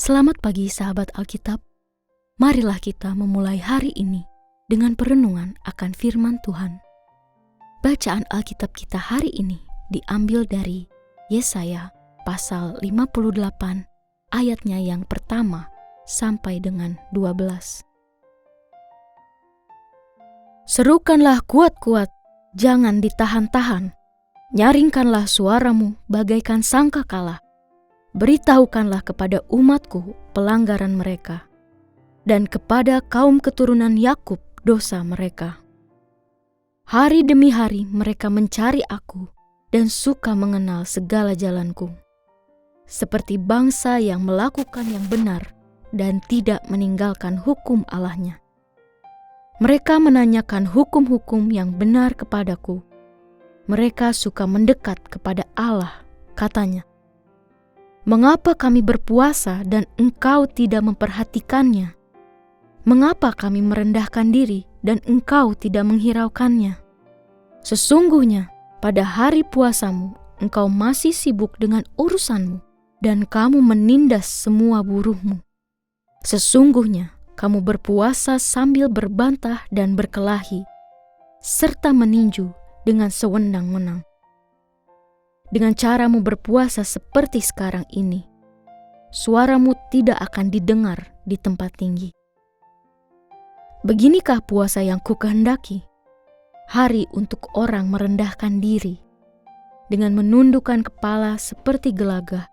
Selamat pagi sahabat Alkitab. Marilah kita memulai hari ini dengan perenungan akan firman Tuhan. Bacaan Alkitab kita hari ini diambil dari Yesaya pasal 58 ayatnya yang pertama sampai dengan 12. Serukanlah kuat-kuat, jangan ditahan-tahan. Nyaringkanlah suaramu bagaikan sangkakala. Beritahukanlah kepada umatku pelanggaran mereka, dan kepada kaum keturunan Yakub dosa mereka. Hari demi hari mereka mencari aku dan suka mengenal segala jalanku. Seperti bangsa yang melakukan yang benar dan tidak meninggalkan hukum Allahnya. Mereka menanyakan hukum-hukum yang benar kepadaku. Mereka suka mendekat kepada Allah, katanya. Mengapa kami berpuasa dan engkau tidak memperhatikannya? Mengapa kami merendahkan diri dan engkau tidak menghiraukannya? Sesungguhnya pada hari puasamu engkau masih sibuk dengan urusanmu dan kamu menindas semua buruhmu. Sesungguhnya kamu berpuasa sambil berbantah dan berkelahi, serta meninju dengan sewenang-wenang. Dengan caramu berpuasa seperti sekarang ini, suaramu tidak akan didengar di tempat tinggi. Beginikah puasa yang kukehendaki? Hari untuk orang merendahkan diri, dengan menundukkan kepala seperti gelagah,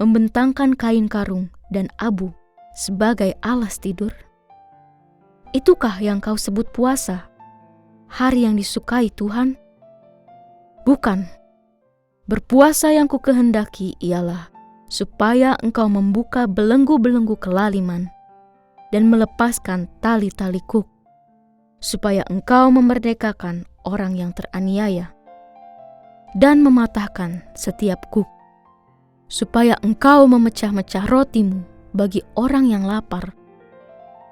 membentangkan kain karung dan abu sebagai alas tidur? Itukah yang kau sebut puasa, hari yang disukai Tuhan? Bukan. Berpuasa yang kukehendaki ialah supaya engkau membuka belenggu-belenggu kelaliman dan melepaskan tali-tali kuk, supaya engkau memerdekakan orang yang teraniaya dan mematahkan setiap kuk, supaya engkau memecah-mecah rotimu bagi orang yang lapar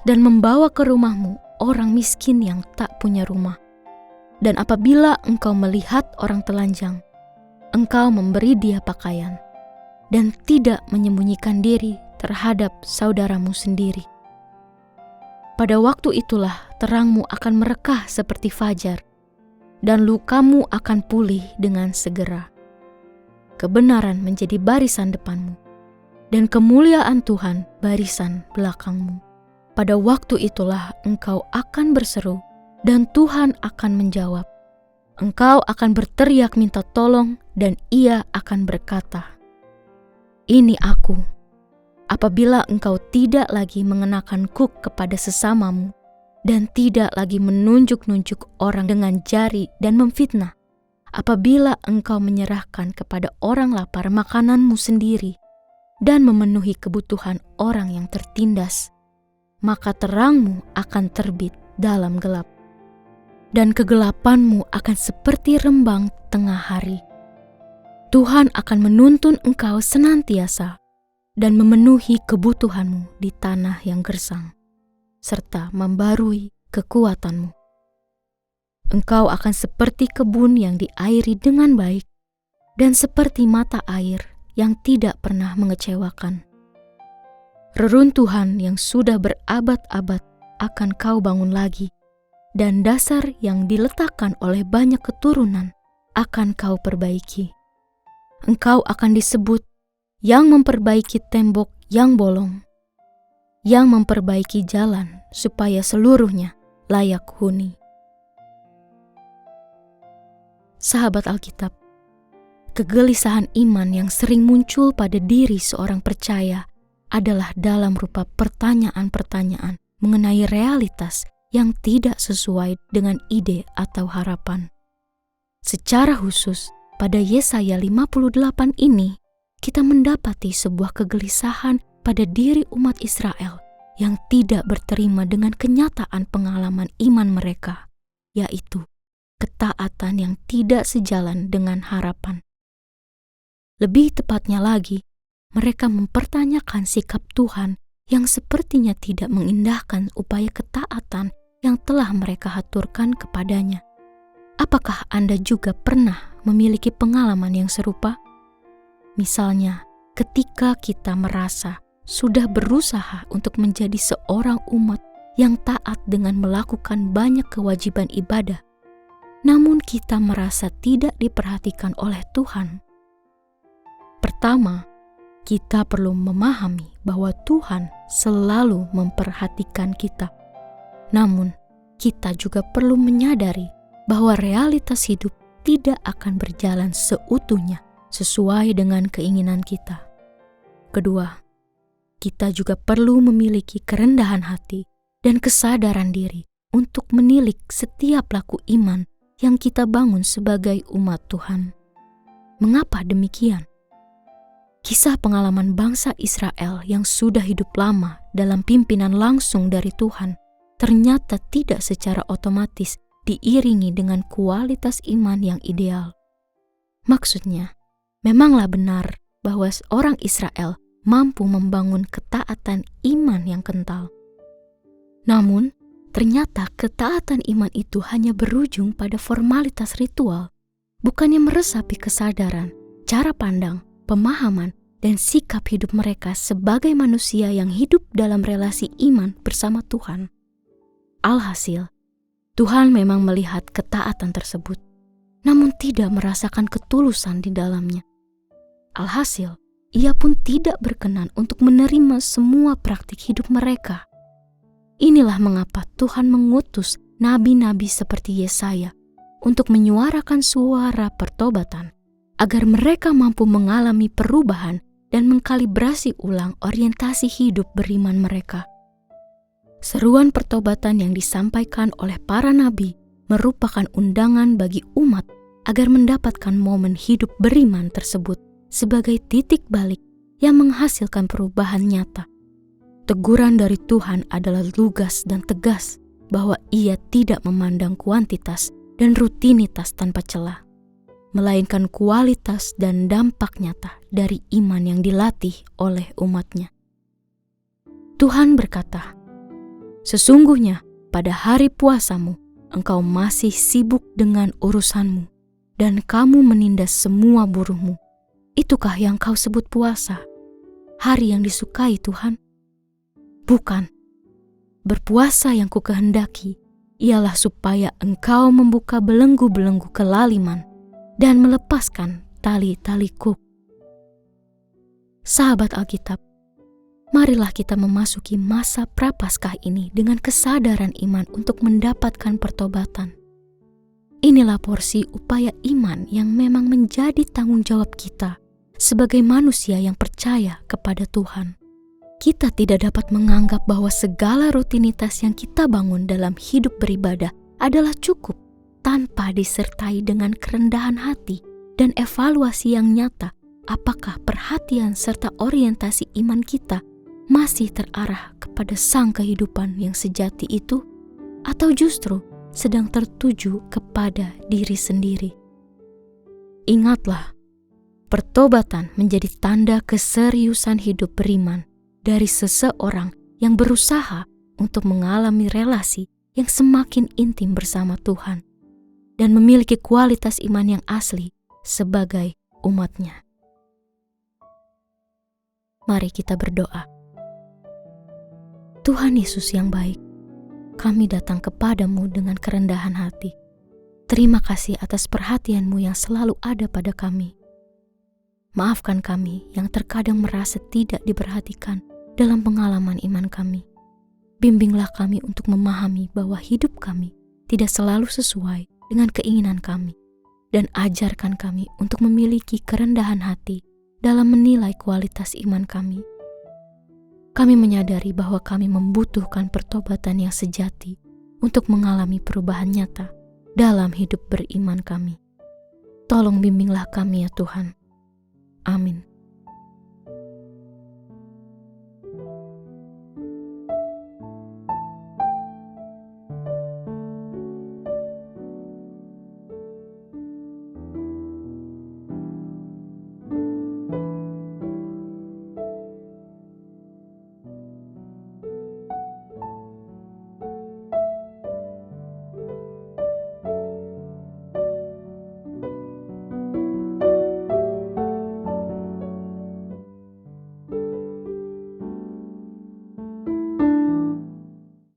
dan membawa ke rumahmu orang miskin yang tak punya rumah. Dan apabila engkau melihat orang telanjang, engkau memberi dia pakaian, dan tidak menyembunyikan diri terhadap saudaramu sendiri. Pada waktu itulah terangmu akan merekah seperti fajar, dan lukamu akan pulih dengan segera. Kebenaran menjadi barisan depanmu, dan kemuliaan Tuhan barisan belakangmu. Pada waktu itulah engkau akan berseru, dan Tuhan akan menjawab. Engkau akan berteriak minta tolong dan Ia akan berkata, "Ini aku." Apabila engkau tidak lagi mengenakan kuk kepada sesamamu dan tidak lagi menunjuk-nunjuk orang dengan jari dan memfitnah, apabila engkau menyerahkan kepada orang lapar makananmu sendiri dan memenuhi kebutuhan orang yang tertindas, maka terangmu akan terbit dalam gelap. Dan kegelapanmu akan seperti rembang tengah hari. Tuhan akan menuntun engkau senantiasa dan memenuhi kebutuhanmu di tanah yang gersang, serta membarui kekuatanmu. Engkau akan seperti kebun yang diairi dengan baik dan seperti mata air yang tidak pernah mengecewakan. Reruntuhan yang sudah berabad-abad akan kau bangun lagi, dan dasar yang diletakkan oleh banyak keturunan akan kau perbaiki. Engkau akan disebut yang memperbaiki tembok yang bolong, yang memperbaiki jalan supaya seluruhnya layak huni. Sahabat Alkitab, kegelisahan iman yang sering muncul pada diri seorang percaya adalah dalam rupa pertanyaan-pertanyaan mengenai realitas yang tidak sesuai dengan ide atau harapan. Secara khusus, pada Yesaya 58 ini, kita mendapati sebuah kegelisahan pada diri umat Israel yang tidak berterima dengan kenyataan pengalaman iman mereka, yaitu ketaatan yang tidak sejalan dengan harapan. Lebih tepatnya lagi, mereka mempertanyakan sikap Tuhan yang sepertinya tidak mengindahkan upaya ketaatan yang telah mereka haturkan kepadanya. Apakah Anda juga pernah memiliki pengalaman yang serupa? Misalnya, ketika kita merasa sudah berusaha untuk menjadi seorang umat yang taat dengan melakukan banyak kewajiban ibadah, namun kita merasa tidak diperhatikan oleh Tuhan. Pertama, kita perlu memahami bahwa Tuhan selalu memperhatikan kita. Namun, kita juga perlu menyadari bahwa realitas hidup tidak akan berjalan seutuhnya sesuai dengan keinginan kita. Kedua, kita juga perlu memiliki kerendahan hati dan kesadaran diri untuk menilik setiap laku iman yang kita bangun sebagai umat Tuhan. Mengapa demikian? Kisah pengalaman bangsa Israel yang sudah hidup lama dalam pimpinan langsung dari Tuhan ternyata tidak secara otomatis diiringi dengan kualitas iman yang ideal. Maksudnya, memanglah benar bahwa orang Israel mampu membangun ketaatan iman yang kental. Namun, ternyata ketaatan iman itu hanya berujung pada formalitas ritual, bukannya meresapi kesadaran, cara pandang, pemahaman, dan sikap hidup mereka sebagai manusia yang hidup dalam relasi iman bersama Tuhan. Alhasil, Tuhan memang melihat ketaatan tersebut, namun tidak merasakan ketulusan di dalamnya. Alhasil, Ia pun tidak berkenan untuk menerima semua praktik hidup mereka. Inilah mengapa Tuhan mengutus nabi-nabi seperti Yesaya untuk menyuarakan suara pertobatan, agar mereka mampu mengalami perubahan dan mengkalibrasi ulang orientasi hidup beriman mereka. Seruan pertobatan yang disampaikan oleh para nabi merupakan undangan bagi umat agar mendapatkan momen hidup beriman tersebut sebagai titik balik yang menghasilkan perubahan nyata. Teguran dari Tuhan adalah lugas dan tegas bahwa Ia tidak memandang kuantitas dan rutinitas tanpa celah, melainkan kualitas dan dampak nyata dari iman yang dilatih oleh umatnya. Tuhan berkata, "Sesungguhnya pada hari puasamu, engkau masih sibuk dengan urusanmu, dan kamu menindas semua buruhmu. Itukah yang kau sebut puasa, hari yang disukai Tuhan? Bukan. Berpuasa yang kukehendaki ialah supaya engkau membuka belenggu-belenggu kelaliman dan melepaskan tali-tali kuk." Sahabat Alkitab, marilah kita memasuki masa prapaskah ini dengan kesadaran iman untuk mendapatkan pertobatan. Inilah porsi upaya iman yang memang menjadi tanggung jawab kita sebagai manusia yang percaya kepada Tuhan. Kita tidak dapat menganggap bahwa segala rutinitas yang kita bangun dalam hidup beribadah adalah cukup tanpa disertai dengan kerendahan hati dan evaluasi yang nyata apakah perhatian serta orientasi iman kita masih terarah kepada sang kehidupan yang sejati itu, atau justru sedang tertuju kepada diri sendiri. Ingatlah, pertobatan menjadi tanda keseriusan hidup beriman dari seseorang yang berusaha untuk mengalami relasi yang semakin intim bersama Tuhan dan memiliki kualitas iman yang asli sebagai umat-Nya. Mari kita berdoa. Tuhan Yesus yang baik, kami datang kepadamu dengan kerendahan hati. Terima kasih atas perhatian-Mu yang selalu ada pada kami. Maafkan kami yang terkadang merasa tidak diperhatikan dalam pengalaman iman kami. Bimbinglah kami untuk memahami bahwa hidup kami tidak selalu sesuai dengan keinginan kami, dan ajarkan kami untuk memiliki kerendahan hati dalam menilai kualitas iman kami. Kami menyadari bahwa kami membutuhkan pertobatan yang sejati untuk mengalami perubahan nyata dalam hidup beriman kami. Tolong bimbinglah kami ya Tuhan. Amin.